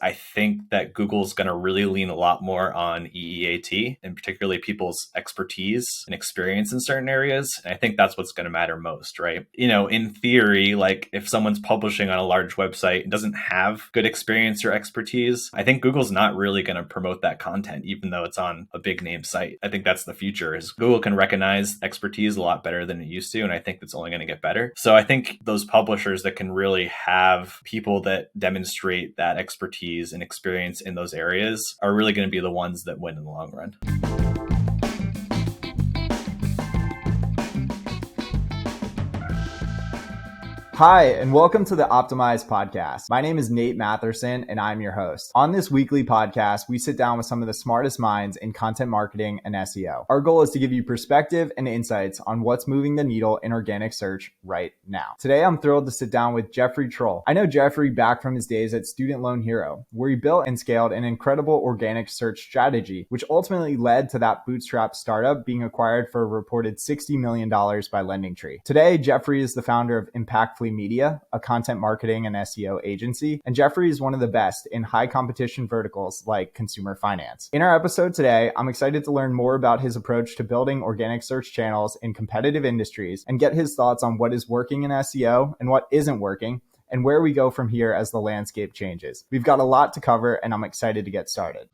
I think that Google's going to really lean a lot more on EEAT and particularly people's expertise and experience in certain areas. And I think that's what's going to matter most, right? In theory, like if someone's publishing on a large website and doesn't have good experience or expertise, I think Google's not really going to promote that content, even though it's on a big name site. I think that's the future is Google can recognize expertise a lot better than it used to. And I think it's only going to get better. So I think those publishers that can really have people that demonstrate that expertise and experience in those areas are really going to be the ones that win in the long run. Hi, and welcome to the Optimized Podcast. My name is Nate Matherson, and I'm your host. On this weekly podcast, we sit down with some of the smartest minds in content marketing and SEO. Our goal is to give you perspective and insights on what's moving the needle in organic search right now. Today, I'm thrilled to sit down with Jeffrey Trull. I know Jeffrey back from his days at Student Loan Hero, where he built and scaled an incredible organic search strategy, which ultimately led to that bootstrap startup being acquired for a reported $60 million by LendingTree. Today, Jeffrey is the founder of Impactfully Media, a content marketing and SEO agency, and Jeffrey is one of the best in high competition verticals like consumer finance. In our episode today, I'm excited to learn more about his approach to building organic search channels in competitive industries and get his thoughts on what is working in SEO and what isn't working, and where we go from here as the landscape changes. We've got a lot to cover, and I'm excited to get started.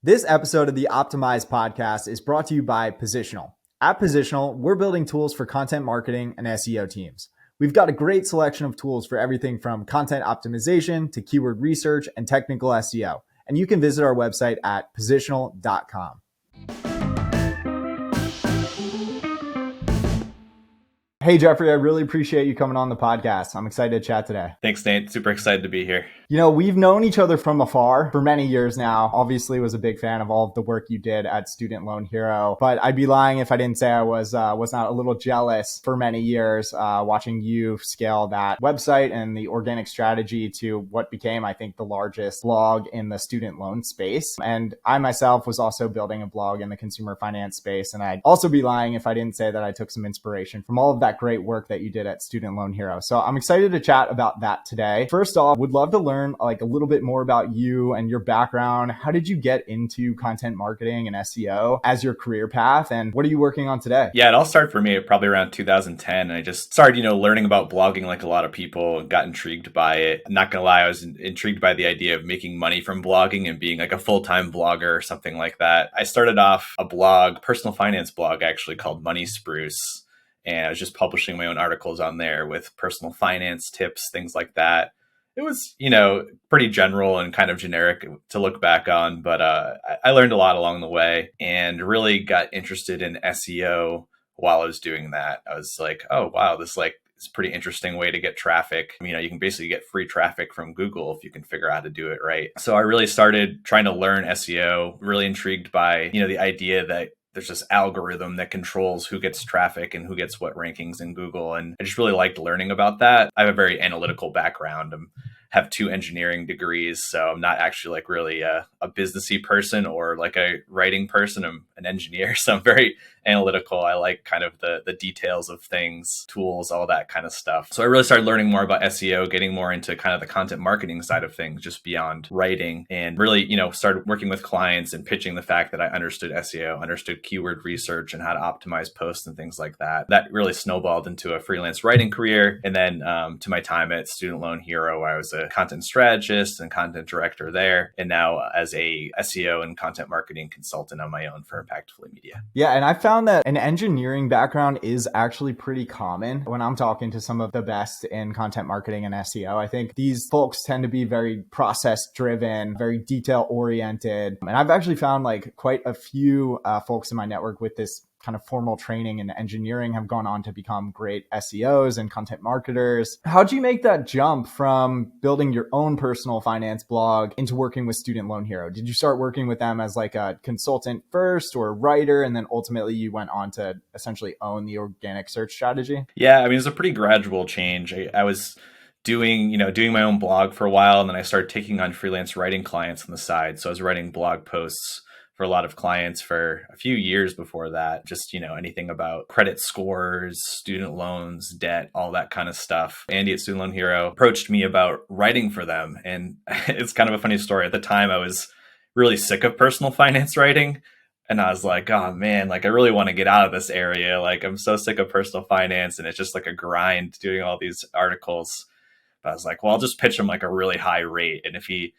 This episode of the Optimized Podcast is brought to you by Positional. At Positional, we're building tools for content marketing and SEO teams. We've got a great selection of tools for everything from content optimization to keyword research and technical SEO. And you can visit our website at positional.com. Hey, Jeffrey, I really appreciate you coming on the podcast. I'm excited to chat today. Thanks, Nate. Super excited to be here. We've known each other from afar for many years now. Obviously, was a big fan of all of the work you did at Student Loan Hero, but I'd be lying if I didn't say I was not a little jealous for many years watching you scale that website and the organic strategy to what became, I think, the largest blog in the student loan space. And I myself was also building a blog in the consumer finance space. And I'd also be lying if I didn't say that I took some inspiration from all of that great work that you did at Student Loan Hero. So I'm excited to chat about that today. First off, would love to learn a little bit more about you and your background. How did you get into content marketing and SEO as your career path? And what are you working on today? Yeah, it all started for me probably around 2010. And I just started, learning about blogging like a lot of people and got intrigued by it. I'm not going to lie, I was intrigued by the idea of making money from blogging and being like a full-time blogger or something like that. I started off a blog, personal finance blog actually called Money Spruce. And I was just publishing my own articles on there with personal finance tips, things like that. It was, pretty general and kind of generic to look back on, but I learned a lot along the way and really got interested in SEO while I was doing that. I was like, oh, wow, this is a pretty interesting way to get traffic. You can basically get free traffic from Google if you can figure out how to do it right. So I really started trying to learn SEO, really intrigued by, the idea that there's this algorithm that controls who gets traffic and who gets what rankings in Google. And I just really liked learning about that. I have a very analytical background. I have 2 engineering degrees, so I'm not actually really a businessy person or a writing person. I'm an engineer, so I'm very analytical. I like kind of the details of things, tools, all that kind of stuff. So I really started learning more about SEO, getting more into kind of the content marketing side of things, just beyond writing, and really, started working with clients and pitching the fact that I understood SEO, understood keyword research and how to optimize posts and things like that. That really snowballed into a freelance writing career. And then to my time at Student Loan Hero, I was a content strategist and content director there. And now as a SEO and content marketing consultant on my own for Impactfully Media. Yeah, and I found that an engineering background is actually pretty common when I'm talking to some of the best in content marketing and SEO. I think these folks tend to be very process driven, very detail oriented. And I've actually found quite a few folks in my network with this kind of formal training in engineering have gone on to become great SEOs and content marketers. How'd you make that jump from building your own personal finance blog into working with Student Loan Hero? Did you start working with them as a consultant first or a writer, and then ultimately you went on to essentially own the organic search strategy? Yeah, it was a pretty gradual change. I was doing my own blog for a while, and then I started taking on freelance writing clients on the side. So I was writing blog posts for a lot of clients for a few years before that. Just, anything about credit scores, student loans, debt, all that kind of stuff. Andy at Student Loan Hero approached me about writing for them. And it's kind of a funny story. At the time, I was really sick of personal finance writing. And I was like, oh man, like I really want to get out of this area. Like I'm so sick of personal finance and it's just like a grind doing all these articles. But I was like, well, I'll just pitch him like a really high rate. And if he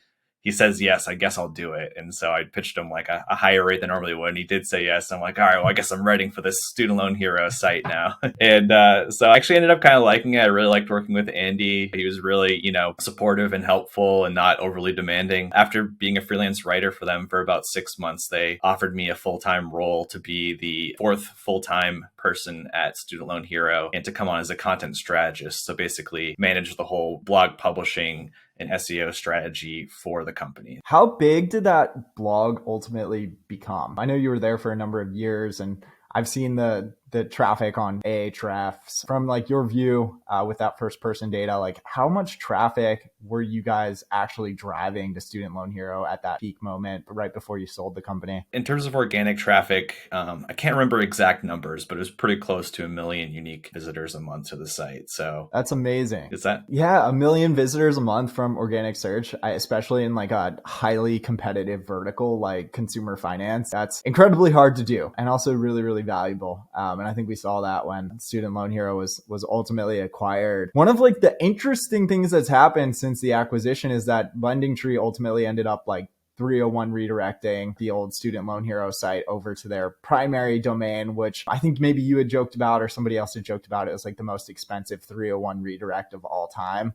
says yes, I guess I'll do it. And so I pitched him like a higher rate than normally would. And he did say yes. I'm like, all right, well, I guess I'm writing for this Student Loan Hero site now. And so I actually ended up kind of liking it. I really liked working with Andy. He was really, supportive and helpful and not overly demanding. After being a freelance writer for them for about 6 months, they offered me a full-time role to be the fourth full-time person at Student Loan Hero and to come on as a content strategist. So basically manage the whole blog publishing and SEO strategy for the company. How big did that blog ultimately become? I know you were there for a number of years, and I've seen the traffic on Ahrefs. From like your view with that first person data, like how much traffic were you guys actually driving to Student Loan Hero at that peak moment right before you sold the company? In terms of organic traffic, I can't remember exact numbers, but it was pretty close to 1 million unique visitors a month to the site. So that's amazing. Is that? Yeah, 1 million visitors a month from organic search, especially in like a highly competitive vertical like consumer finance. That's incredibly hard to do and also really, really valuable. And I think we saw that when Student Loan Hero was ultimately acquired. One of like the interesting things that's happened since the acquisition is that LendingTree ultimately ended up like 301 redirecting the old Student Loan Hero site over to their primary domain, which I think maybe you had joked about or somebody else had joked about. It was like the most expensive 301 redirect of all time.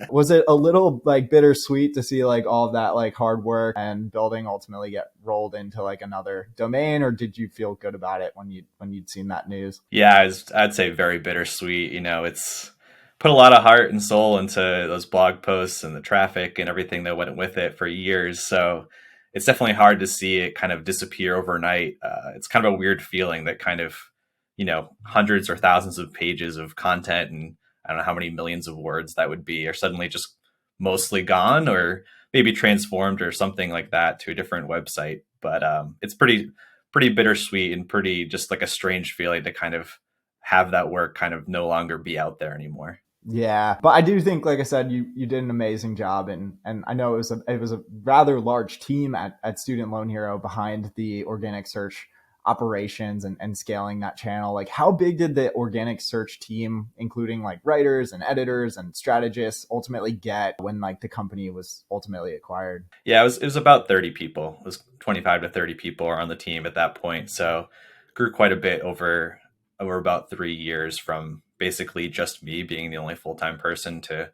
Was it a little like bittersweet to see like all of that like hard work and building ultimately get rolled into like another domain, or did you feel good about it when you'd seen that news? Yeah, I'd say very bittersweet. It's put a lot of heart and soul into those blog posts and the traffic and everything that went with it for years. So it's definitely hard to see it kind of disappear overnight. It's kind of a weird feeling that kind of, hundreds or thousands of pages of content and I don't know how many millions of words that would be are suddenly just mostly gone or maybe transformed or something like that to a different website. But it's pretty bittersweet and pretty just like a strange feeling to kind of have that work kind of no longer be out there anymore. Yeah, but I do think, like I said, you did an amazing job, and I know it was a rather large team at Student Loan Hero behind the organic search operations and scaling that channel. Like, how big did the organic search team, including like writers and editors and strategists, ultimately get when like the company was ultimately acquired? Yeah, it was about 30 people. It was 25 to 30 people are on the team at that point, so grew quite a bit over about 3 years from basically just me being the only full-time person to,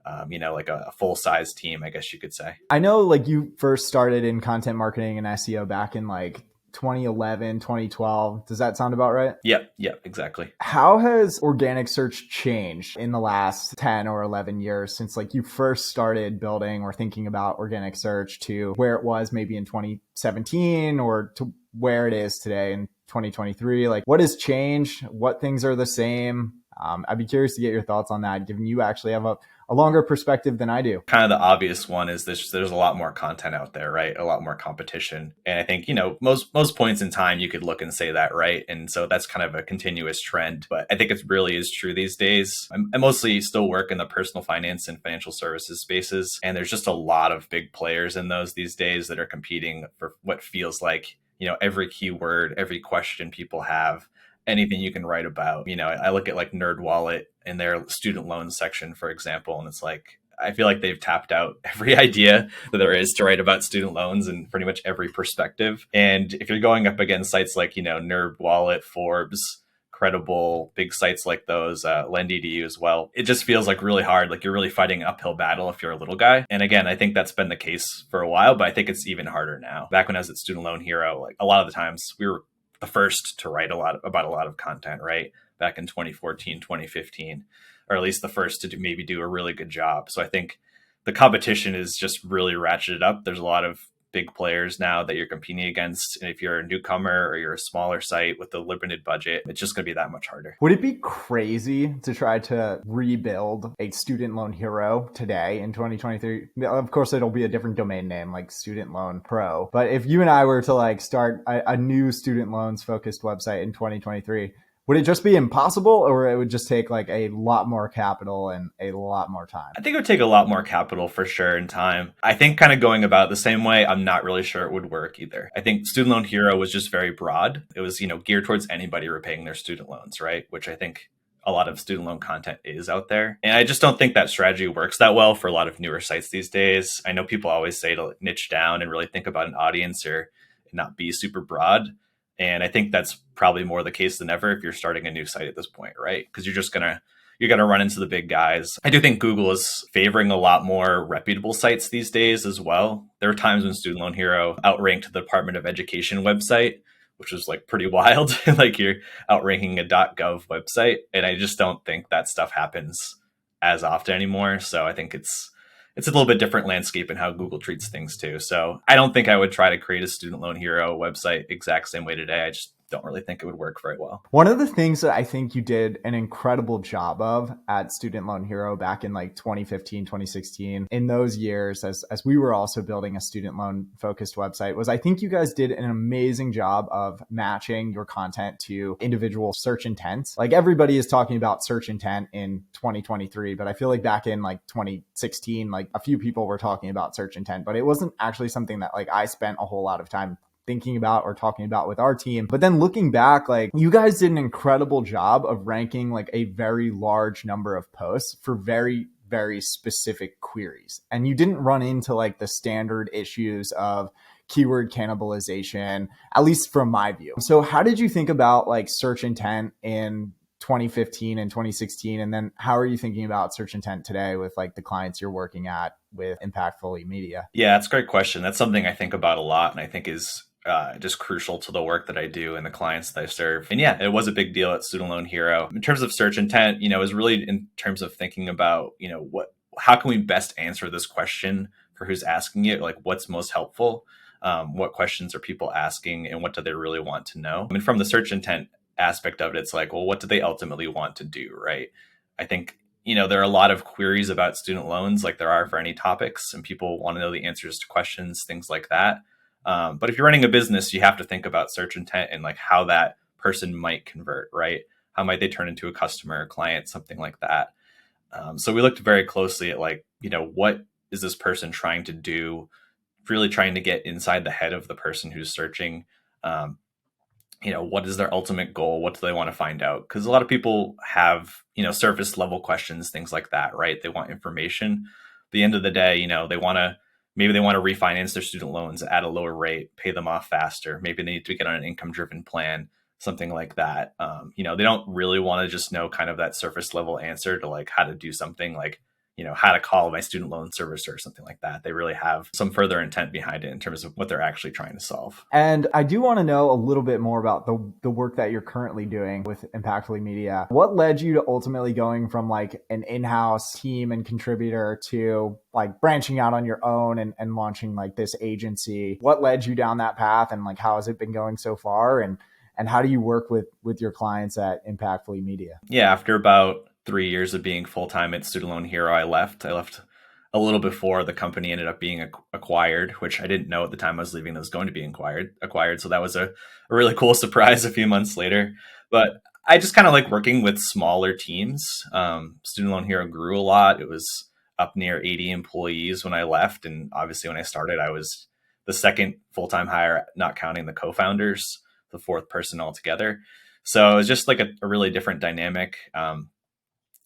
like a full-size team, I guess you could say. I know like you first started in content marketing and SEO back in like 2011, 2012. Does that sound about right? Yep, exactly. How has organic search changed in the last 10 or 11 years since like you first started building or thinking about organic search to where it was maybe in 2017 or to where it is today in 2023? Like what has changed? What things are the same? I'd be curious to get your thoughts on that, given you actually have a longer perspective than I do. Kind of the obvious one is there's a lot more content out there, right? A lot more competition. And I think, most points in time you could look and say that, right? And so that's kind of a continuous trend. But I think it really is true these days. I mostly still work in the personal finance and financial services spaces. And there's just a lot of big players in those these days that are competing for what feels like, every keyword, every question people have, anything you can write about. I look at like NerdWallet in their student loan section, for example, and it's like, I feel like they've tapped out every idea that there is to write about student loans in pretty much every perspective. And if you're going up against sites like, NerdWallet, Forbes, Credible, big sites like those, LendEDU as well, it just feels like really hard. Like you're really fighting an uphill battle if you're a little guy. And again, I think that's been the case for a while, but I think it's even harder now. Back when I was at Student Loan Hero, like a lot of the times we were the first to write about a lot of content, right? Back in 2014, 2015, or at least the first to maybe do a really good job. So I think the competition is just really ratcheted up. There's a lot of big players now that you're competing against. And if you're a newcomer or you're a smaller site with a limited budget, it's just going to be that much harder. Would it be crazy to try to rebuild a student loan hero today in 2023? Of course, it'll be a different domain name like Student Loan Pro. But if you and I were to like start a new student loans focused website in 2023, would it just be impossible, or it would just take like a lot more capital and a lot more time? I think it would take a lot more capital for sure and time. I think kind of going about it the same way, I'm not really sure it would work either. I think Student Loan Hero was just very broad. It was, geared towards anybody repaying their student loans, right? Which I think a lot of student loan content is out there. And I just don't think that strategy works that well for a lot of newer sites these days. I know people always say to niche down and really think about an audience or not be super broad. And I think that's probably more the case than ever if you're starting a new site at this point, right? Because you're going to run into the big guys. I do think Google is favoring a lot more reputable sites these days as well. There were times when Student Loan Hero outranked the Department of Education website, which was like pretty wild. Like you're outranking a .gov website. And I just don't think that stuff happens as often anymore. So I think it's a little bit different landscape in how Google treats things too. So I don't think I would try to create a Student Loan Hero website exact same way today. I just don't really think it would work very well. One of the things that I think you did an incredible job of at Student Loan Hero back in like 2015, 2016, in those years, as we were also building a student loan focused website, was I think you guys did an amazing job of matching your content to individual search intents. Like everybody is talking about search intent in 2023, but I feel like back in like 2016, like a few people were talking about search intent, but it wasn't actually something that like I spent a whole lot of time thinking about or talking about with our team. But then looking back, like you guys did an incredible job of ranking like a very large number of posts for very, very specific queries. And you didn't run into like the standard issues of keyword cannibalization, at least from my view. So how did you think about like search intent in 2015 and 2016? And then how are you thinking about search intent today with like the clients you're working at with Impactfully Media? Yeah, that's a great question. That's something I think about a lot, and I think is just crucial to the work that I do and the clients that I serve. And yeah, it was a big deal at Student Loan Hero. In terms of search intent, it was really in terms of thinking about, how can we best answer this question for who's asking it? Like what's most helpful? What questions are people asking and what do they really want to know? I mean, from the search intent aspect of it, it's like, well, what do they ultimately want to do, right? I think, there are a lot of queries about student loans like there are for any topics, and people want to know the answers to questions, things like that. But if you're running a business, you have to think about search intent and like how that person might convert, right? How might they turn into a customer, a client, something like that. So we looked very closely at like, what is this person trying to do? Really trying to get inside the head of the person who's searching. What is their ultimate goal? What do they want to find out? Because a lot of people have, surface level questions, things like that, right? They want information. At the end of the day, maybe they want to refinance their student loans at a lower rate, pay them off faster. Maybe they need to get on an income driven plan, something like that. They don't really want to just know kind of that surface level answer to like how to do something like, how to call my student loan servicer or something like that. They really have some further intent behind it in terms of what they're actually trying to solve. And I do want to know a little bit more about the work that you're currently doing with Impactfully Media. What led you to ultimately going from like an in-house team and contributor to like branching out on your own and launching like this agency? What led you down that path, and like how has it been going so far? And how do you work with your clients at Impactfully Media? Yeah, after about 3 years of being full-time at Student Loan Hero, I left a little before the company ended up being acquired, which I didn't know at the time I was leaving that was going to be acquired. So that was a really cool surprise a few months later. But I just kind of like working with smaller teams. Student Loan Hero grew a lot. It was up near 80 employees when I left. And obviously when I started, I was the second full-time hire, not counting the co-founders, the fourth person altogether. So it was just like a really different dynamic.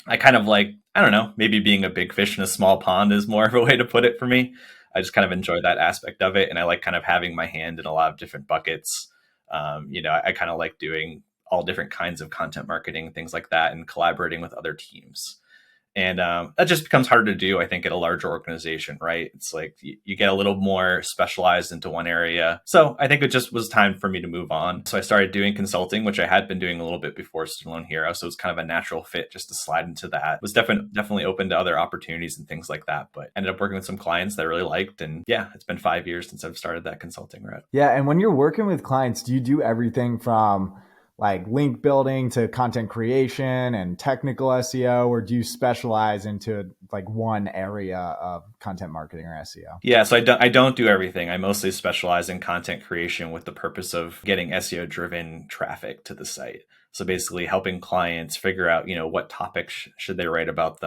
I kind of like, I don't know, maybe being a big fish in a small pond is more of a way to put it for me. I just kind of enjoy that aspect of it. And I like kind of having my hand in a lot of different buckets. I kind of like doing all different kinds of content marketing, things like that, and collaborating with other teams. And that just becomes harder to do, I think, at a larger organization, right? It's like you get a little more specialized into one area. So I think it just was time for me to move on. So I started doing consulting, which I had been doing a little bit before Student Loan Hero. So it was kind of a natural fit just to slide into that. Was definitely open to other opportunities and things like that. But ended up working with some clients that I really liked. And yeah, it's been 5 years since I've started that consulting route. Yeah. And when you're working with clients, do you do everything from like link building to content creation and technical SEO, or do you specialize into like one area of content marketing or SEO? Yeah, so I don't do everything. I mostly specialize in content creation with the purpose of getting SEO driven traffic to the site. So basically helping clients figure out, what topics should they write about,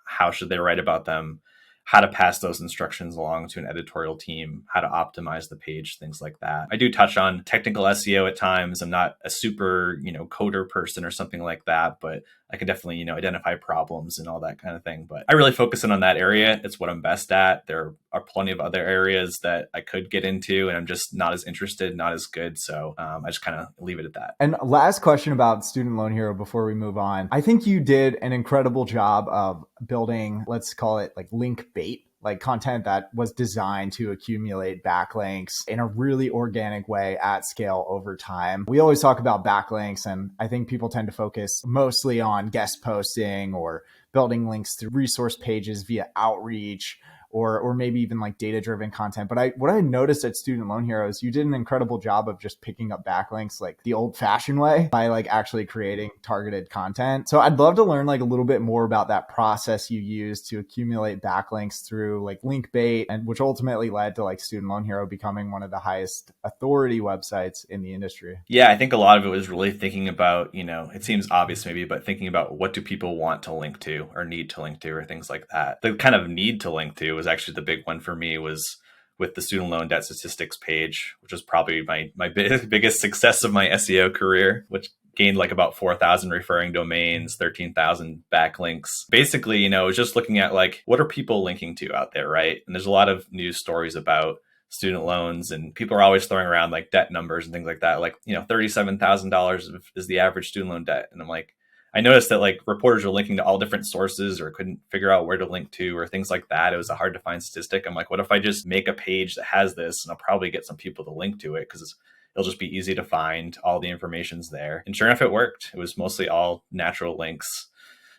how should they write about them, how to pass those instructions along to an editorial team, how to optimize the page, things like that. I do touch on technical SEO at times. I'm not a super, coder person or something like that, but I can definitely, identify problems and all that kind of thing. But I really focus in on that area. It's what I'm best at. There are plenty of other areas that I could get into, and I'm just not as interested, not as good. So I just kind of leave it at that. And last question about Student Loan Hero before we move on. I think you did an incredible job of building, let's call it like link bait, like content that was designed to accumulate backlinks in a really organic way at scale over time. We always talk about backlinks, and I think people tend to focus mostly on guest posting or building links to resource pages via outreach, or maybe even like data-driven content. But what I noticed at Student Loan Hero is you did an incredible job of just picking up backlinks like the old-fashioned way by like actually creating targeted content. So I'd love to learn like a little bit more about that process you used to accumulate backlinks through like link bait, and which ultimately led to like Student Loan Hero becoming one of the highest authority websites in the industry. Yeah, I think a lot of it was really thinking about, it seems obvious maybe, but thinking about what do people want to link to or need to link to or things like that. The kind of need to link to was actually the big one for me, was with the student loan debt statistics page, which was probably my biggest success of my SEO career, which gained like about 4,000 referring domains, 13,000 backlinks. Basically, it was just looking at like, what are people linking to out there, right? And there's a lot of news stories about student loans, and people are always throwing around like debt numbers and things like that. Like, $37,000 is the average student loan debt. And I'm like, I noticed that like reporters are linking to all different sources or couldn't figure out where to link to or things like that. It was a hard to find statistic. I'm like, what if I just make a page that has this, and I'll probably get some people to link to it because it'll just be easy to find. All the information's there. And sure enough, it worked. It was mostly all natural links.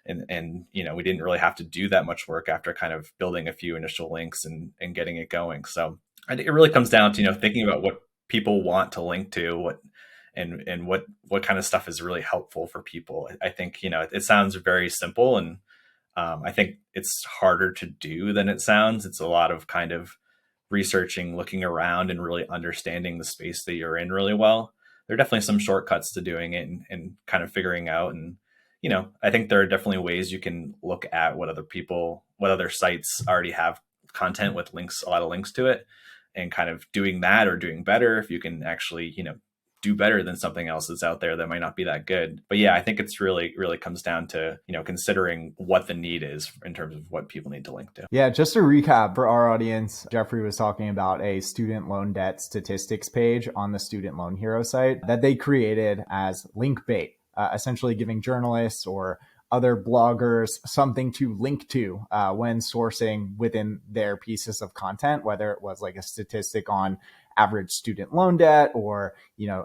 And we didn't really have to do that much work after kind of building a few initial links and getting it going. So I think it really comes down to, thinking about what people want to link to, and what kind of stuff is really helpful for people. I think, it sounds very simple, and I think it's harder to do than it sounds. It's a lot of kind of researching, looking around, and really understanding the space that you're in really well. There are definitely some shortcuts to doing it and kind of figuring out. And, I think there are definitely ways you can look at what other sites already have content with links, a lot of links to it, and kind of doing that or doing better if you can actually, do better than something else that's out there that might not be that good. But yeah, I think it's really comes down to, considering what the need is in terms of what people need to link to. Yeah, just to recap for our audience, Jeffrey was talking about a student loan debt statistics page on the Student Loan Hero site that they created as link bait, essentially giving journalists or other bloggers something to link to when sourcing within their pieces of content, whether it was like a statistic on average student loan debt or,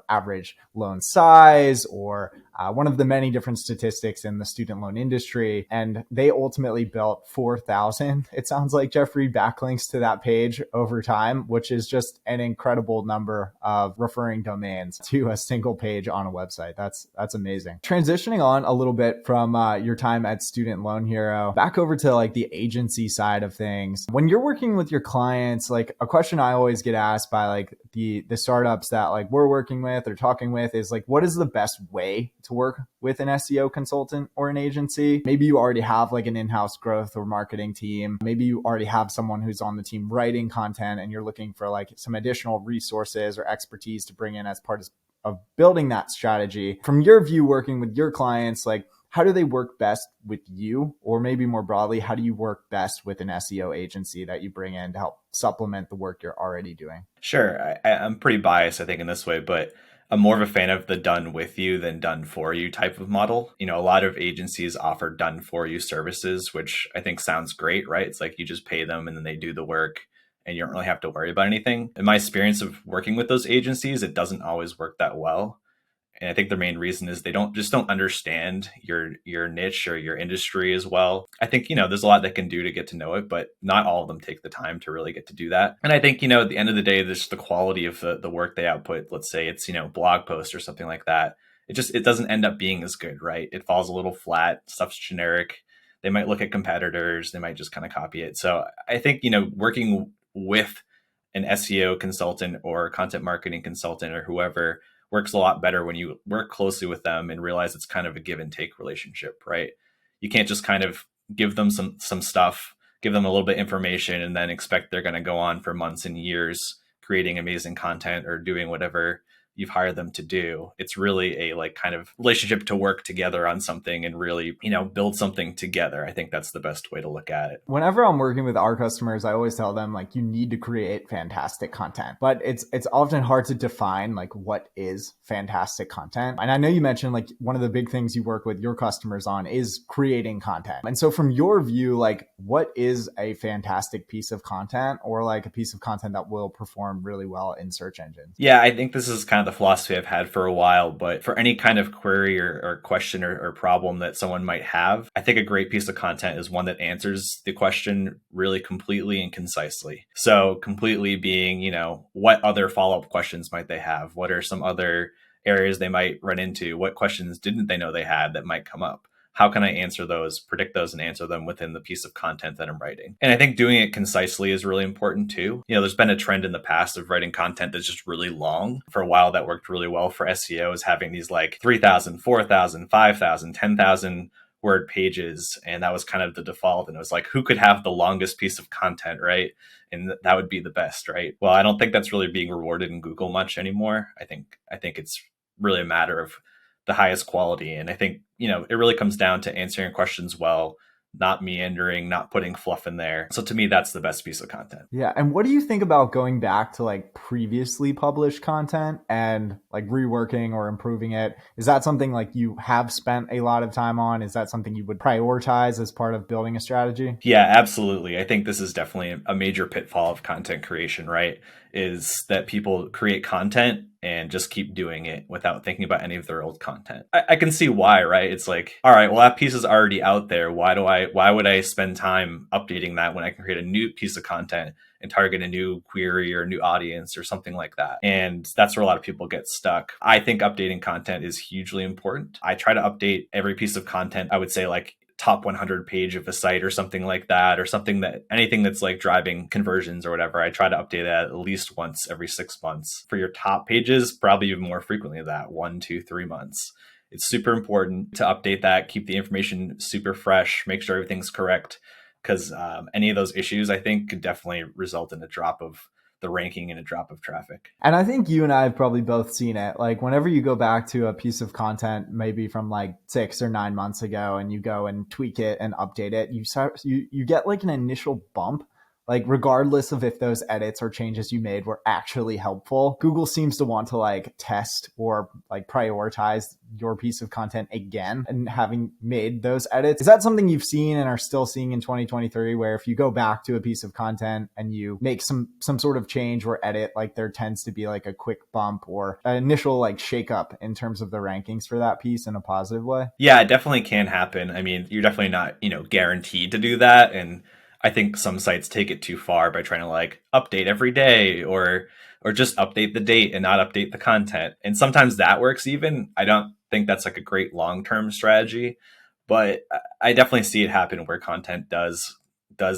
average loan size, or one of the many different statistics in the student loan industry. And they ultimately built 4,000, it sounds like, Jeffrey, backlinks to that page over time, which is just an incredible number of referring domains to a single page on a website. That's amazing. Transitioning on a little bit from your time at Student Loan Hero, back over to like the agency side of things. When you're working with your clients, like a question I always get asked by like the startups that like we're working with or talking with is like, what is the best way to work with an SEO consultant or an agency? Maybe you already have like an in-house growth or marketing team. Maybe you already have someone who's on the team writing content and you're looking for like some additional resources or expertise to bring in as part of building that strategy. From your view, working with your clients, like how do they work best with you? Or maybe more broadly, how do you work best with an SEO agency that you bring in to help supplement the work you're already doing? Sure. I'm pretty biased, I think, in this way, but I'm more of a fan of the done with you than done for you type of model. A lot of agencies offer done for you services, which I think sounds great, right? It's like you just pay them and then they do the work and you don't really have to worry about anything. In my experience of working with those agencies, it doesn't always work that well. And I think the main reason is they don't understand your niche or your industry as well. I think, there's a lot they can do to get to know it, but not all of them take the time to really get to do that. And I think, at the end of the day, there's the quality of the work they output. Let's say it's, blog post or something like that. It doesn't end up being as good, right? It falls a little flat, stuff's generic. They might look at competitors, they might just kind of copy it. So I think, working with an SEO consultant or content marketing consultant or whoever works a lot better when you work closely with them and realize it's kind of a give and take relationship, right? You can't just kind of give them some stuff, give them a little bit of information, and then expect they're going to go on for months and years creating amazing content or doing whatever you've hired them to do. It's really a like kind of relationship to work together on something and really, build something together. I think that's the best way to look at it. Whenever I'm working with our customers, I always tell them like you need to create fantastic content, but it's often hard to define like what is fantastic content. And I know you mentioned like one of the big things you work with your customers on is creating content. And so from your view, like what is a fantastic piece of content or like a piece of content that will perform really well in search engines? Yeah, I think this is kind of the philosophy I've had for a while, but for any kind of query or question or problem that someone might have, I think a great piece of content is one that answers the question really completely and concisely. So completely being, what other follow-up questions might they have? What are some other areas they might run into? What questions didn't they know they had that might come up? How can I answer those, predict those, and answer them within the piece of content that I'm writing? And I think doing it concisely is really important too. There's been a trend in the past of writing content that's just really long. For a while, that worked really well for SEO, is having these like 3,000, 4,000, 5,000, 10,000 word pages. And that was kind of the default. And it was like, who could have the longest piece of content, right? And that would be the best, right? Well, I don't think that's really being rewarded in Google much anymore. I think it's really a matter of the highest quality. And I think, it really comes down to answering questions well, not meandering, not putting fluff in there. So to me, that's the best piece of content. Yeah. And what do you think about going back to like previously published content and like reworking or improving it? Is that something like you have spent a lot of time on? Is that something you would prioritize as part of building a strategy? Yeah, absolutely. I think this is definitely a major pitfall of content creation, right? Is that people create content and just keep doing it without thinking about any of their old content. I can see why, right? It's like, all right, well, that piece is already out there. Why would I spend time updating that when I can create a new piece of content and target a new query or a new audience or something like that? And that's where a lot of people get stuck. I think updating content is hugely important. I try to update every piece of content. I would say like top 100 page of a site or something like that, or anything that's like driving conversions or whatever. I try to update that at least once every 6 months. For your top pages, probably even more frequently than that, 1, 2, 3 months. It's super important to update that, keep the information super fresh, make sure everything's correct, because any of those issues, I think, could definitely result in a drop of the ranking and a drop of traffic. And I think you and I have probably both seen it. Like whenever you go back to a piece of content, maybe from like 6 or 9 months ago, and you go and tweak it and update it, you get like an initial bump. Like regardless of if those edits or changes you made were actually helpful, Google seems to want to like test or like prioritize your piece of content again and having made those edits. Is that something you've seen and are still seeing in 2023, where if you go back to a piece of content and you make some sort of change or edit, like there tends to be like a quick bump or an initial like shakeup in terms of the rankings for that piece in a positive way? Yeah, it definitely can happen. I mean, you're definitely not, guaranteed to do that. And I think some sites take it too far by trying to like update every day or just update the date and not update the content. And sometimes that works even. I don't think that's like a great long-term strategy, but I definitely see it happen where content does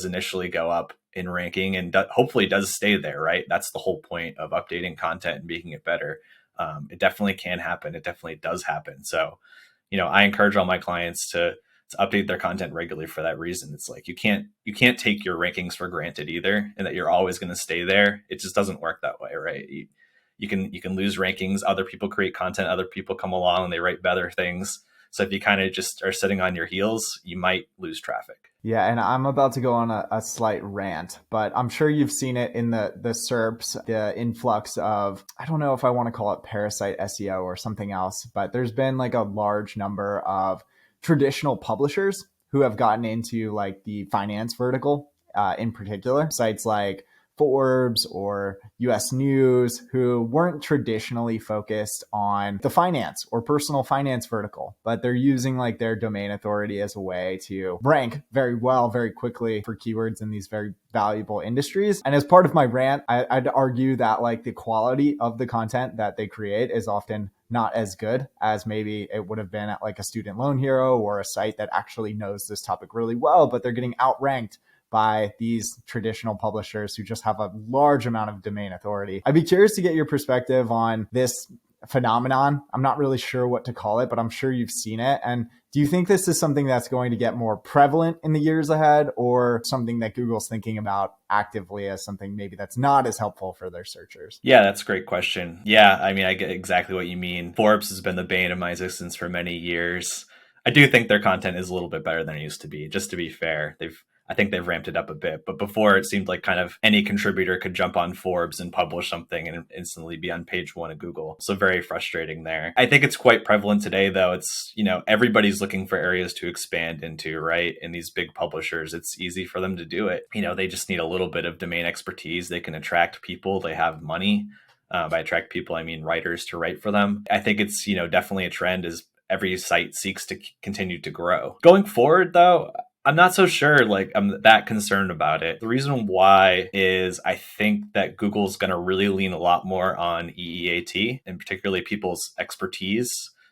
initially go up in ranking and hopefully does stay there, right? That's the whole point of updating content and making it better. It definitely can happen. It definitely does happen. So, I encourage all my clients to update their content regularly for that reason. It's like you can't take your rankings for granted either, and that you're always going to stay there. It just doesn't work that way, right? You can lose rankings. Other people create content. Other people come along and they write better things. So if you kind of just are sitting on your heels, you might lose traffic. Yeah, and I'm about to go on a slight rant, but I'm sure you've seen it in the SERPs, the influx of, I don't know if I want to call it Parasite SEO or something else, but there's been like a large number of traditional publishers who have gotten into like the finance vertical in particular. Sites like Forbes or US News, who weren't traditionally focused on the finance or personal finance vertical, but they're using like their domain authority as a way to rank very well, very quickly for keywords in these very valuable industries. And as part of my rant, I'd argue that like the quality of the content that they create is often not as good as maybe it would have been at like a Student Loan Hero or a site that actually knows this topic really well, but they're getting outranked by these traditional publishers who just have a large amount of domain authority. I'd be curious to get your perspective on this phenomenon. I'm not really sure what to call it, but I'm sure you've seen it. And do you think this is something that's going to get more prevalent in the years ahead, or something that Google's thinking about actively as something maybe that's not as helpful for their searchers? Yeah, that's a great question. Yeah, I mean, I get exactly what you mean. Forbes has been the bane of my existence for many years. I do think their content is a little bit better than it used to be, just to be fair. I think they've ramped it up a bit, but before it seemed like kind of any contributor could jump on Forbes and publish something and instantly be on page one of Google. So very frustrating there. I think it's quite prevalent today, though. It's, everybody's looking for areas to expand into, right? And these big publishers, it's easy for them to do it. They just need a little bit of domain expertise. They can attract people. They have money. By attract people, I mean writers to write for them. I think it's, definitely a trend as every site seeks to continue to grow. Going forward, though, I'm not so sure, like I'm that concerned about it. The reason why is I think that Google's going to really lean a lot more on EEAT, and particularly people's expertise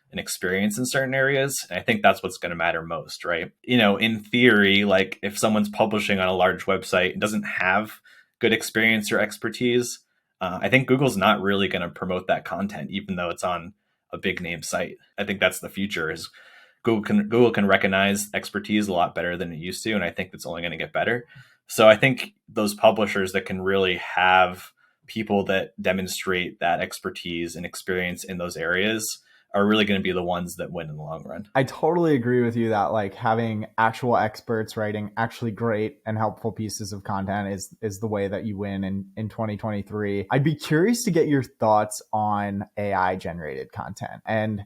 and experience in certain areas. And I think that's what's going to matter most, right? In theory, like if someone's publishing on a large website and doesn't have good experience or expertise, I think Google's not really going to promote that content, even though it's on a big name site. I think that's the future, is Google can recognize expertise a lot better than it used to, and I think that's only going to get better. So I think those publishers that can really have people that demonstrate that expertise and experience in those areas are really going to be the ones that win in the long run. I totally agree with you that like having actual experts writing actually great and helpful pieces of content is the way that you win in 2023. I'd be curious to get your thoughts on AI generated content. And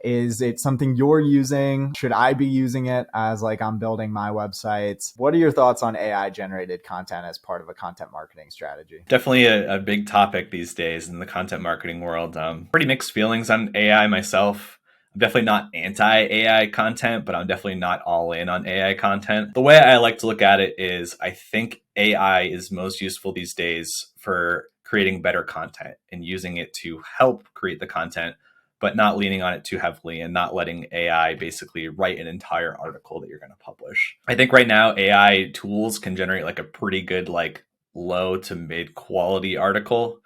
is it something you're using? Should I be using it as like I'm building my websites? What are your thoughts on AI generated content as part of a content marketing strategy? Definitely a big topic these days in the content marketing world. Pretty mixed feelings on AI myself. I'm definitely not anti-AI content, but I'm definitely not all in on AI content. The way I like to look at it is I think AI is most useful these days for creating better content and using it to help create the content, but not leaning on it too heavily and not letting AI basically write an entire article that you're going to publish. I think right now AI tools can generate like a pretty good, like low to mid quality article.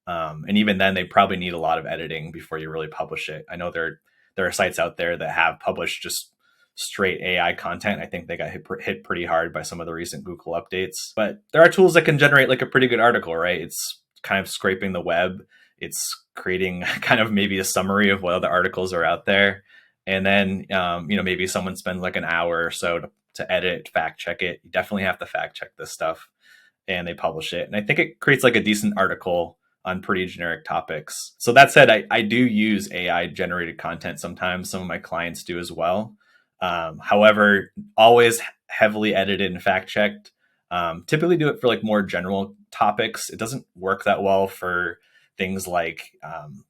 And even then they probably need a lot of editing before you really publish it. I know there are sites out there that have published just straight AI content. I think they got hit pretty hard by some of the recent Google updates, but there are tools that can generate like a pretty good article, right? It's kind of scraping the web. It's creating kind of maybe a summary of what other articles are out there. And then, maybe someone spends like an hour or so to edit, fact check it. You definitely have to fact check this stuff, and they publish it. And I think it creates like a decent article on pretty generic topics. So that said, I do use AI generated content sometimes. Some of my clients do as well. However, always heavily edited and fact checked. Typically do it for like more general topics. It doesn't work that well for things like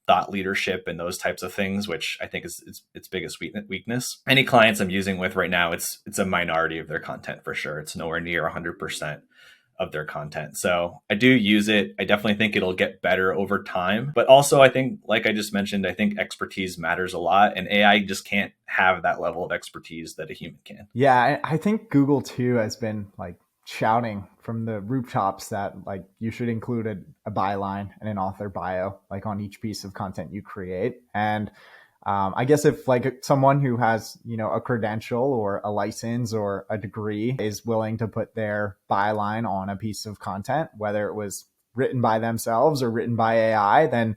thought leadership and those types of things, which I think is its biggest weakness. Any clients I'm using with right now, it's a minority of their content for sure. It's nowhere near 100% of their content. So I do use it. I definitely think it'll get better over time. But also I think, like I just mentioned, I think expertise matters a lot, and AI just can't have that level of expertise that a human can. Yeah, I think Google too has been like shouting from the rooftops that like you should include a byline and an author bio like on each piece of content you create. And I guess if like someone who has, a credential or a license or a degree is willing to put their byline on a piece of content, whether it was written by themselves or written by AI, then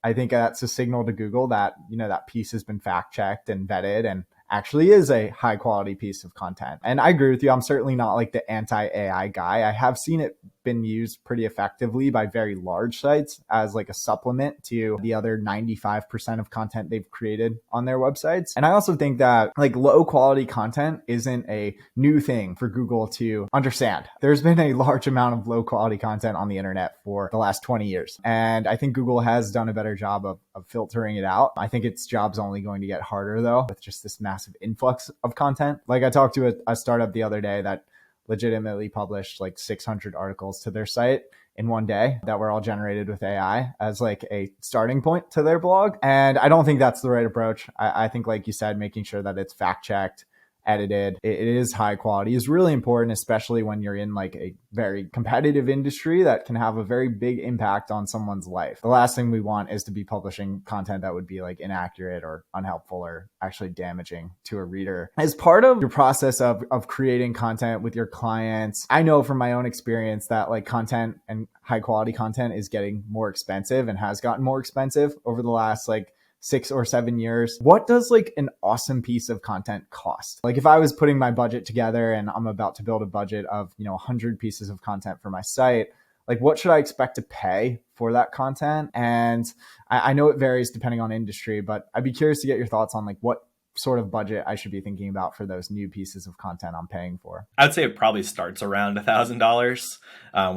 I think that's a signal to Google that, that piece has been fact checked and vetted and actually is a high quality piece of content. And I agree with you. I'm certainly not like the anti-AI guy. I have seen it been used pretty effectively by very large sites as like a supplement to the other 95% of content they've created on their websites. And I also think that like low quality content isn't a new thing for Google to understand. There's been a large amount of low quality content on the internet for the last 20 years. And I think Google has done a better job of filtering it out. I think its job's only going to get harder though, with just this massive influx of content. Like I talked to a startup the other day that legitimately published like 600 articles to their site in one day that were all generated with AI as like a starting point to their blog. And I don't think that's the right approach. I think, like you said, making sure that it's fact checked, edited, it is high quality is really important, especially when you're in like a very competitive industry that can have a very big impact on someone's life. The last thing we want is to be publishing content that would be like inaccurate or unhelpful or actually damaging to a reader. As part of your process of creating content with your clients, I know from my own experience that like content and high quality content is getting more expensive and has gotten more expensive over the last like 6 or 7 years. What does like an awesome piece of content cost? Like if I was putting my budget together and I'm about to build a budget of, 100 pieces of content for my site, like what should I expect to pay for that content? And I know it varies depending on industry, but I'd be curious to get your thoughts on like what sort of budget I should be thinking about for those new pieces of content I'm paying for. I'd say it probably starts around $1,000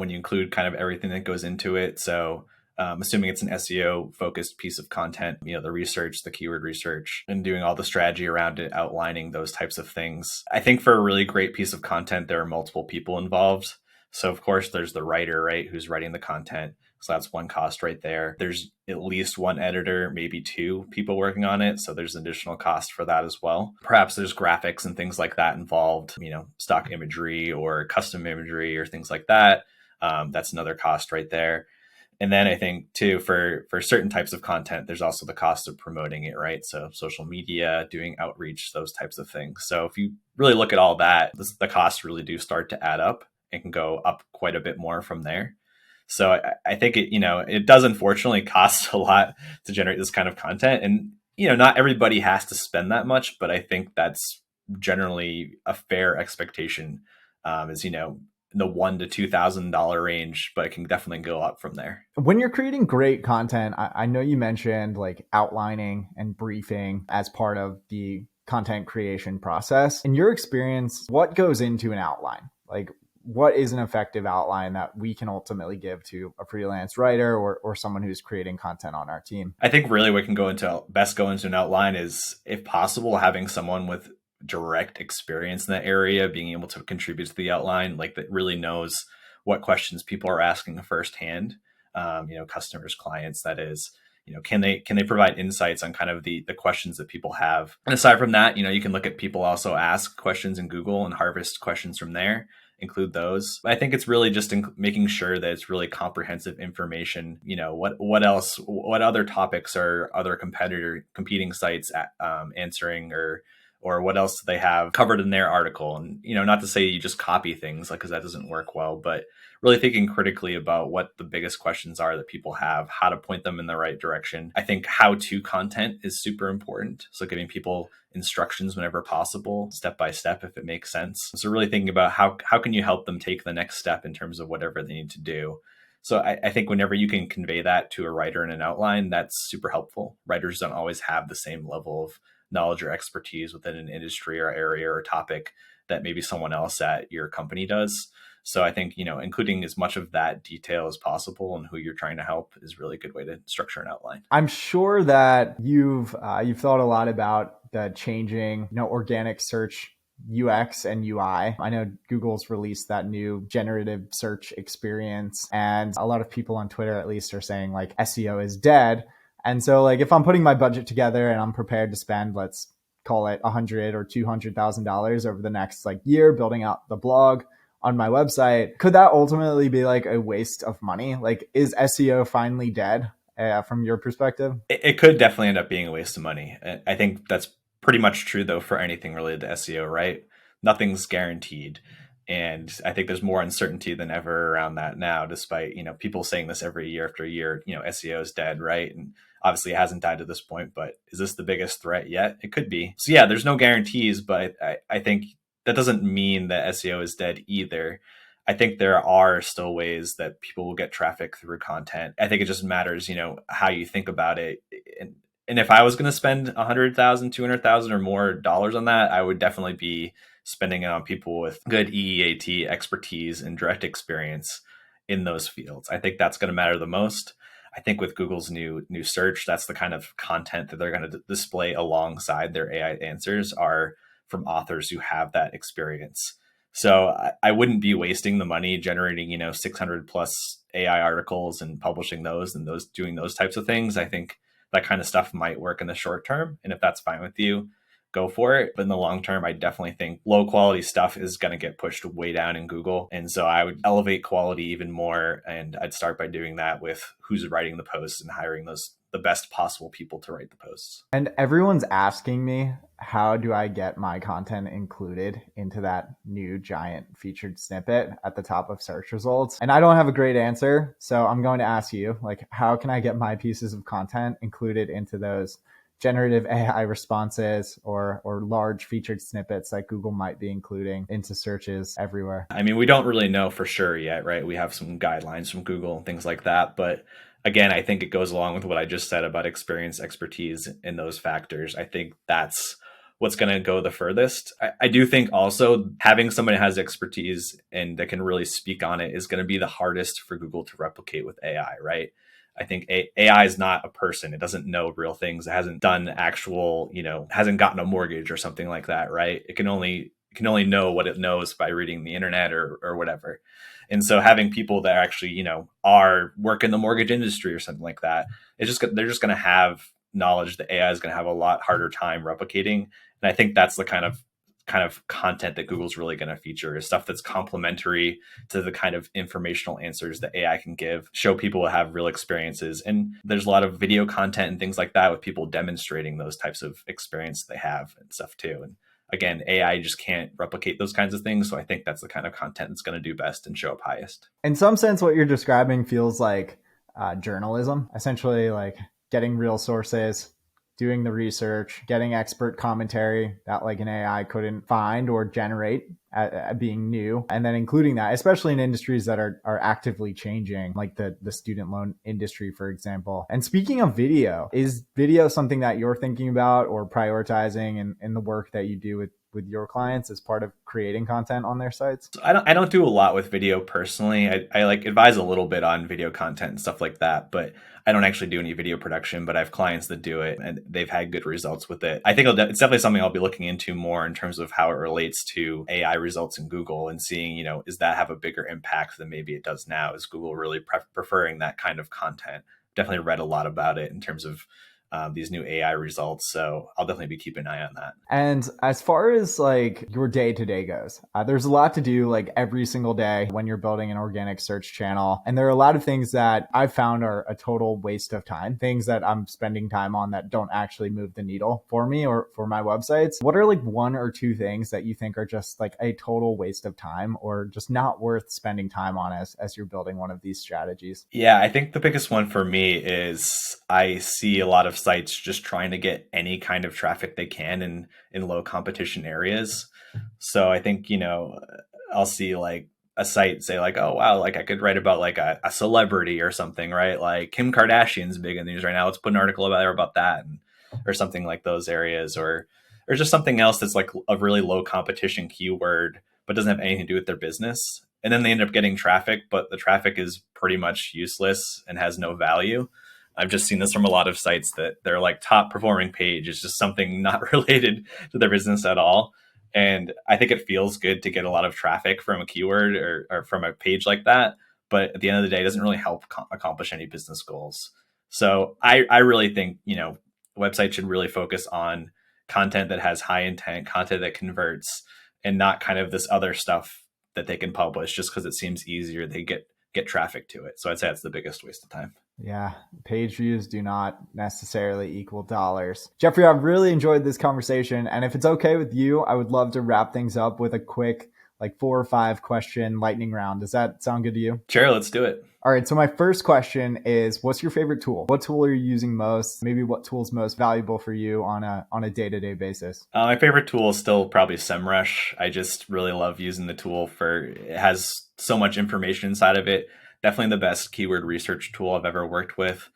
when you include kind of everything that goes into it. So assuming it's an SEO focused piece of content, the research, the keyword research, and doing all the strategy around it, outlining those types of things. I think for a really great piece of content, there are multiple people involved. So of course there's the writer, right, who's writing the content. So that's one cost right there. There's at least one editor, maybe two people working on it. So there's additional cost for that as well. Perhaps there's graphics and things like that involved, stock imagery or custom imagery or things like that. That's another cost right there. And then I think too, for certain types of content, there's also the cost of promoting it, right? So social media, doing outreach, those types of things. So if you really look at all that, the costs really do start to add up and can go up quite a bit more from there. So I think it does unfortunately cost a lot to generate this kind of content. And, not everybody has to spend that much, but I think that's generally a fair expectation is, the $1,000 to $2,000 range, but it can definitely go up from there. When you're creating great content, I know you mentioned like outlining and briefing as part of the content creation process. In your experience, what goes into an outline? Like what is an effective outline that we can ultimately give to a freelance writer or someone who's creating content on our team? I think really what can go into an outline is, if possible, having someone with direct experience in that area being able to contribute to the outline, like that really knows what questions people are asking firsthand, customers, clients, that is, can they provide insights on kind of the questions that people have. And aside from that, you can look at people also ask questions in Google and harvest questions from there, include those. I think it's really just making sure that it's really comprehensive information. What else, what other topics are other competing sites answering, or what else do they have covered in their article? And, not to say you just copy things, like, because that doesn't work well, but really thinking critically about what the biggest questions are that people have, how to point them in the right direction. I think how-to content is super important. So giving people instructions whenever possible, step by step, if it makes sense. So really thinking about how can you help them take the next step in terms of whatever they need to do. So I think whenever you can convey that to a writer in an outline, that's super helpful. Writers don't always have the same level of knowledge or expertise within an industry or area or topic that maybe someone else at your company does. So I think, including as much of that detail as possible and who you're trying to help is really a good way to structure an outline. I'm sure that you've thought a lot about the changing, organic search UX and UI. I know Google's released that new generative search experience, and a lot of people on Twitter at least are saying like SEO is dead. And so like if I'm putting my budget together and I'm prepared to spend, let's call it $100,000 or $200,000 over the next like year building out the blog on my website, could that ultimately be like a waste of money? Like, is SEO finally dead from your perspective? It could definitely end up being a waste of money. I think that's pretty much true though for anything related to SEO, right? Nothing's guaranteed. And I think there's more uncertainty than ever around that now, despite, people saying this every year after year, SEO is dead, right? And obviously it hasn't died to this point, but is this the biggest threat yet? It could be. So yeah, there's no guarantees, but I think that doesn't mean that SEO is dead either. I think there are still ways that people will get traffic through content. I think it just matters, how you think about it. And if I was going to spend 100,000, 200,000 or more dollars on that, I would definitely be spending it on people with good EEAT expertise and direct experience in those fields. I think that's going to matter the most. I think with Google's new search, that's the kind of content that they're going to display alongside their AI answers are from authors who have that experience. So I wouldn't be wasting the money generating, 600 plus AI articles and publishing those and doing those types of things. I think that kind of stuff might work in the short term. And if that's fine with you, go for it. But in the long term, I definitely think low quality stuff is going to get pushed way down in Google. And so I would elevate quality even more. And I'd start by doing that with who's writing the posts and hiring the best possible people to write the posts. And everyone's asking me, how do I get my content included into that new giant featured snippet at the top of search results? And I don't have a great answer. So I'm going to ask you, how can I get my pieces of content included into those generative AI responses or large featured snippets that Google might be including into searches everywhere? I mean, we don't really know for sure yet, right? We have some guidelines from Google and things like that. But again, I think it goes along with what I just said about experience, expertise in those factors. I think that's what's going to go the furthest. I do think also having somebody who has expertise and that can really speak on it is going to be the hardest for Google to replicate with AI, right? I think AI is not a person. It doesn't know real things. It hasn't done actual, hasn't gotten a mortgage or something like that, right? It can only know what it knows by reading the internet or whatever. And so having people that actually, are work in the mortgage industry or something like that, they're just going to have knowledge that AI is going to have a lot harder time replicating. And I think that's the kind of content that Google's really going to feature is stuff that's complementary to the kind of informational answers that AI can give, show people who have real experiences. And there's a lot of video content and things like that with people demonstrating those types of experience they have and stuff too. And again, AI just can't replicate those kinds of things. So I think that's the kind of content that's going to do best and show up highest. In some sense, what you're describing feels like journalism, essentially like getting real sources, doing the research, getting expert commentary that an AI couldn't find or generate at being new, and then including that, especially in industries that are actively changing, like the student loan industry, for example. And speaking of video, is video something that you're thinking about or prioritizing in the work that you do with your clients as part of creating content on their sites? I don't do a lot with video personally. I advise a little bit on video content and stuff like that, but I don't actually do any video production, but I have clients that do it and they've had good results with it. I think it's definitely something I'll be looking into more in terms of how it relates to AI results in Google and seeing, does that have a bigger impact than maybe it does now? Is Google really preferring that kind of content? Definitely read a lot about it in terms of these new AI results. So I'll definitely be keeping an eye on that. And as far as your day-to-day goes, there's a lot to do every single day when you're building an organic search channel. And there are a lot of things that I've found are a total waste of time, things that I'm spending time on that don't actually move the needle for me or for my websites. What are one or two things that you think are just a total waste of time or just not worth spending time on as you're building one of these strategies? Yeah, I think the biggest one for me is I see a lot of sites just trying to get any kind of traffic they can in low competition areas. So I think, I'll see a site say oh, wow, I could write about a celebrity or something, right? Like Kim Kardashian's big in the news right now. Let's put an article about that or something like those areas or just something else that's a really low competition keyword, but doesn't have anything to do with their business. And then they end up getting traffic, but the traffic is pretty much useless and has no value. I've just seen this from a lot of sites that their top performing page is just something not related to their business at all. And I think it feels good to get a lot of traffic from a keyword or from a page like that. But at the end of the day, it doesn't really help accomplish any business goals. So I really think, websites should really focus on content that has high intent, content that converts, and not kind of this other stuff that they can publish just because it seems easier. They get traffic to it. So I'd say that's the biggest waste of time. Yeah, page views do not necessarily equal dollars. Jeffrey, I've really enjoyed this conversation. And if it's okay with you, I would love to wrap things up with a quick like 4 or 5 question lightning round. Does that sound good to you? Sure, let's do it. All right. So my first question is, what's your favorite tool? What tool are you using most? Maybe what tool is most valuable for you on a day-to-day basis? My favorite tool is still probably SEMrush. I just really love using the tool it has so much information inside of it. Definitely the best keyword research tool I've ever worked with.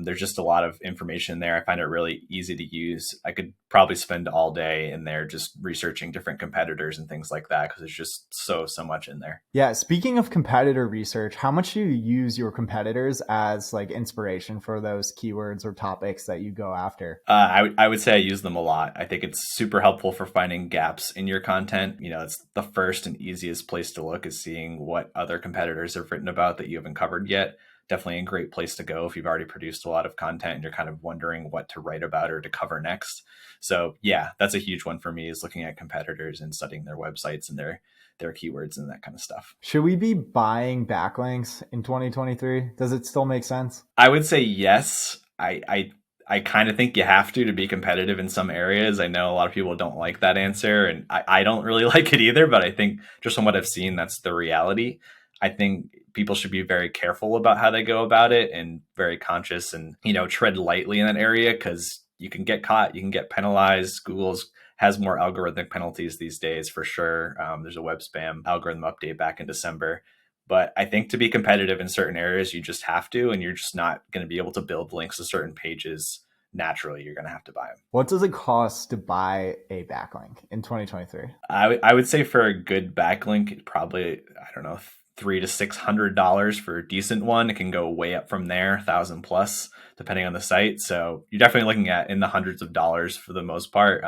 There's just a lot of information there. I find it really easy to use. I could probably spend all day in there just researching different competitors and things like that because there's just so much in there. Yeah. Speaking of competitor research, how much do you use your competitors as like inspiration for those keywords or topics that you go after? I would say I use them a lot. I think it's super helpful for finding gaps in your content. It's the first and easiest place to look is seeing what other competitors have written about that you haven't covered yet. Definitely a great place to go if you've already produced a lot of content and you're kind of wondering what to write about or to cover next. So yeah, that's a huge one for me, is looking at competitors and studying their websites and their keywords and that kind of stuff. Should we be buying backlinks in 2023? Does it still make sense? I would say yes. I kind of think you have to be competitive in some areas. I know a lot of people don't like that answer, and I don't really like it either, but I think just from what I've seen, that's the reality. I think people should be very careful about how they go about it and very conscious and, tread lightly in that area because you can get caught, you can get penalized. Google's has more algorithmic penalties these days for sure. There's a web spam algorithm update back in December. But I think to be competitive in certain areas, you just have to, and you're just not going to be able to build links to certain pages naturally. You're going to have to buy them. What does it cost to buy a backlink in 2023? I would say for a good backlink, probably, I don't know, $300 to $600 for a decent one. It can go way up from there, 1,000 plus, depending on the site. So you're definitely looking at in the hundreds of dollars for the most part.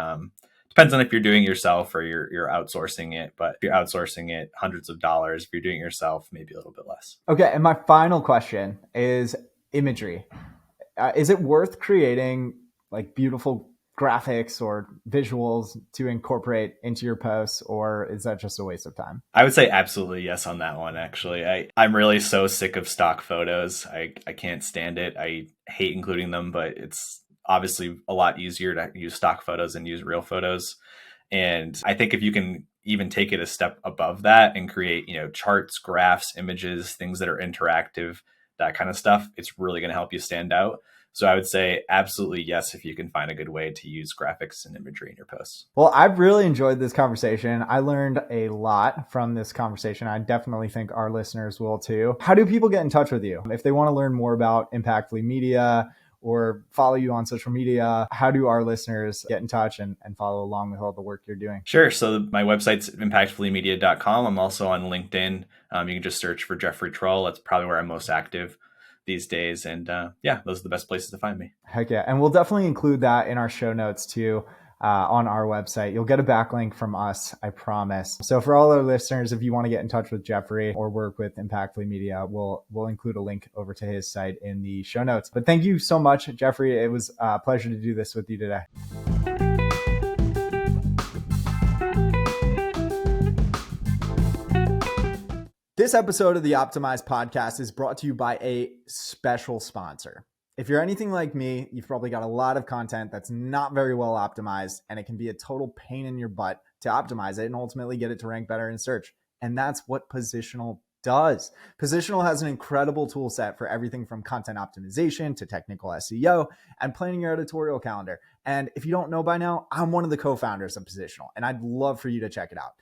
Depends on if you're doing it yourself or you're outsourcing it. But if you're outsourcing it, hundreds of dollars. If you're doing it yourself, maybe a little bit less. Okay. And my final question is imagery. Is it worth creating like beautiful graphics or visuals to incorporate into your posts, or is that just a waste of time? I would say absolutely yes on that one, actually. I'm really so sick of stock photos. I can't stand it. I hate including them, but it's obviously a lot easier to use stock photos than use real photos. And I think if you can even take it a step above that and create, charts, graphs, images, things that are interactive, that kind of stuff, it's really going to help you stand out. So I would say absolutely yes, if you can find a good way to use graphics and imagery in your posts. Well, I've really enjoyed this conversation. I learned a lot from this conversation. I definitely think our listeners will too. How do people get in touch with you? If they want to learn more about Impactfully Media or follow you on social media, how do our listeners get in touch and follow along with all the work you're doing? Sure. So my website's impactfullymedia.com. I'm also on LinkedIn. You can just search for Jeffrey Trull. That's probably where I'm most active these days. And those are the best places to find me. Heck yeah. And we'll definitely include that in our show notes too. On our website. You'll get a backlink from us, I promise. So for all our listeners, if you want to get in touch with Jeffrey or work with Impactfully Media, we'll include a link over to his site in the show notes. But thank you so much, Jeffrey. It was a pleasure to do this with you today. This episode of the Optimized Podcast is brought to you by a special sponsor. If you're anything like me, you've probably got a lot of content that's not very well optimized, and it can be a total pain in your butt to optimize it and ultimately get it to rank better in search. And that's what Positional does. Positional has an incredible tool set for everything from content optimization to technical SEO and planning your editorial calendar. And if you don't know by now, I'm one of the co-founders of Positional, and I'd love for you to check it out.